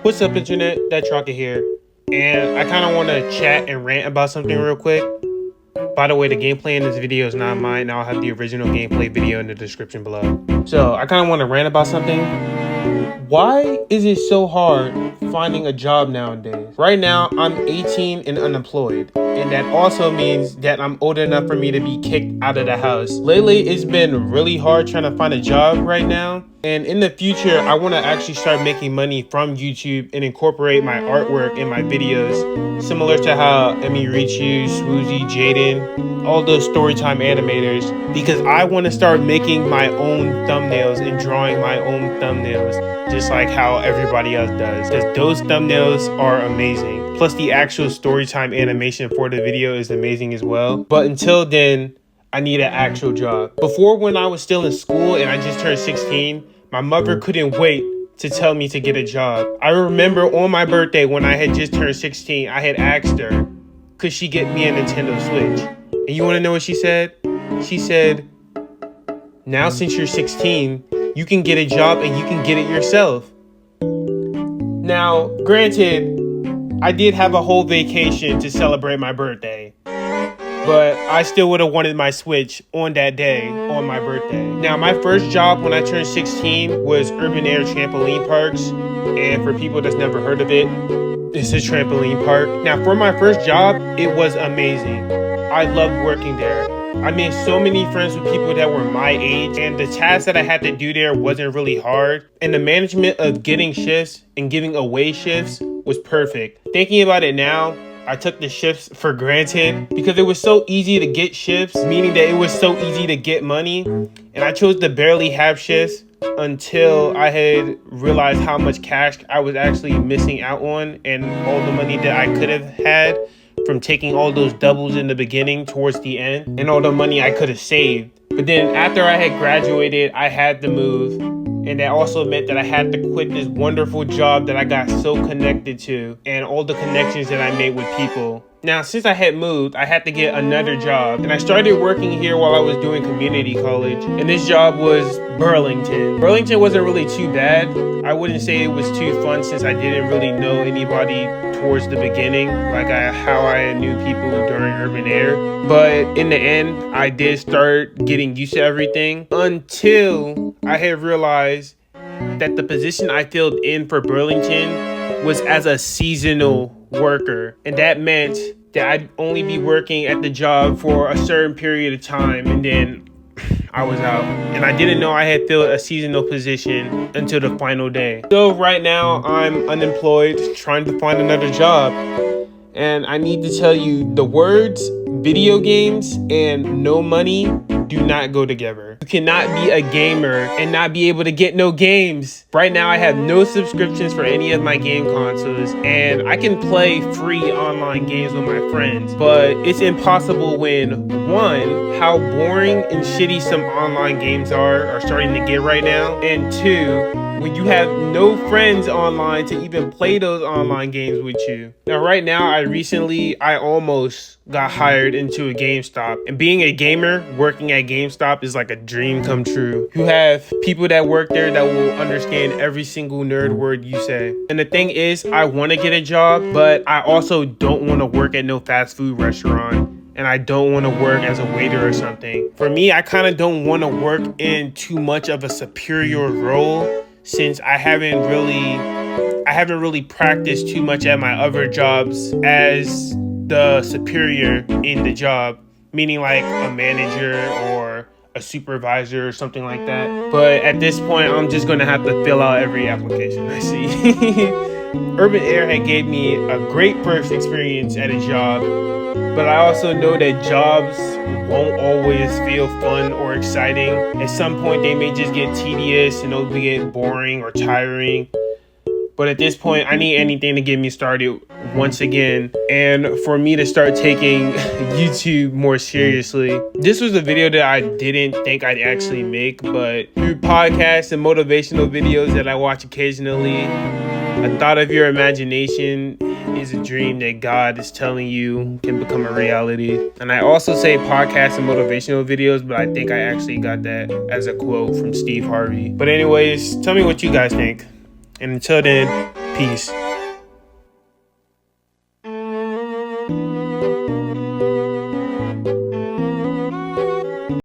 What's up, internet? ThatTrocket here, and I kind of want to chat and rant about something real quick. By the way, the gameplay in this video is not mine. I'll have the original gameplay video in the description below. So I kind of want to rant about something. Why is it so hard finding a job nowadays? Right now, I'm 18 and unemployed, and that also means that I'm old enough for me to be kicked out of the house. Lately, it's been really hard trying to find a job right now. And in the future, I want to actually start making money from YouTube and incorporate my artwork in my videos, similar to how Emmy Richu, Swoozy, Jaden, all those storytime animators, because I want to start making my own thumbnails and drawing my own thumbnails, just like how everybody else does, because those thumbnails are amazing. Plus, the actual storytime animation for the video is amazing as well. But until then, I need an actual job. Before, when I was still in school and I just turned 16, my mother couldn't wait to tell me to get a job. I remember on my birthday when I had just turned 16, I had asked her, could she get me a Nintendo Switch? And you wanna know what she said? She said, now since you're 16, you can get a job and you can get it yourself. Now, granted, I did have a whole vacation to celebrate my birthday, but I still would have wanted my Switch on that day, on my birthday. Now, my first job when I turned 16 was Urban Air Trampoline Parks. And for people that's never heard of it, it's a trampoline park. Now, for my first job, it was amazing. I loved working there. I made so many friends with people that were my age, and the tasks that I had to do there wasn't really hard. And the management of getting shifts and giving away shifts was perfect. Thinking about it now, I took the shifts for granted because it was so easy to get shifts, meaning that it was so easy to get money. And I chose to barely have shifts until I had realized how much cash I was actually missing out on and all the money that I could have had from taking all those doubles in the beginning towards the end and all the money I could have saved. But then after I had graduated, I had to move. And that also meant that I had to quit this wonderful job that I got so connected to and all the connections that I made with people. Now, since I had moved, I had to get another job. And I started working here while I was doing community college. And this job was Burlington. Burlington wasn't really too bad. I wouldn't say it was too fun since I didn't really know anybody towards the beginning, like how I knew people during Urban Air. But in the end, I did start getting used to everything until I had realized that the position I filled in for Burlington was as a seasonal worker. And that meant that I'd only be working at the job for a certain period of time and then I was out. And I didn't know I had filled a seasonal position until the final day. So right now I'm unemployed, trying to find another job. And I need to tell you, the words video games and no money do not go together. You cannot be a gamer and not be able to get no games. Right now I have no subscriptions for any of my game consoles, and I can play free online games with my friends, but it's impossible when, one, how boring and shitty some online games are starting to get right now, and two, when you have no friends online to even play those online games with you. Now, right now, I almost got hired into a GameStop. And being a gamer, working at GameStop is like a dream come true. You have people that work there that will understand every single nerd word you say. And the thing is, I want to get a job, but I also don't want to work at no fast food restaurant. And I don't want to work as a waiter or something. For me, I kind of don't want to work in too much of a superior role, since I haven't really practiced too much at my other jobs as the superior in the job, meaning like a manager or a supervisor or something like that. But at this point, I'm just going to have to fill out every application I see. Urban Air had gave me a great first experience at a job, but I also know that jobs won't always feel fun or exciting. At some point, they may just get tedious and they'll get boring or tiring. But at this point, I need anything to get me started once again, and for me to start taking YouTube more seriously. This was a video that I didn't think I'd actually make, but through podcasts and motivational videos that I watch occasionally, I thought of your imagination is a dream that God is telling you can become a reality. And I also say podcasts and motivational videos, but I think I actually got that as a quote from Steve Harvey. But anyways, tell me what you guys think. And until then, Peace.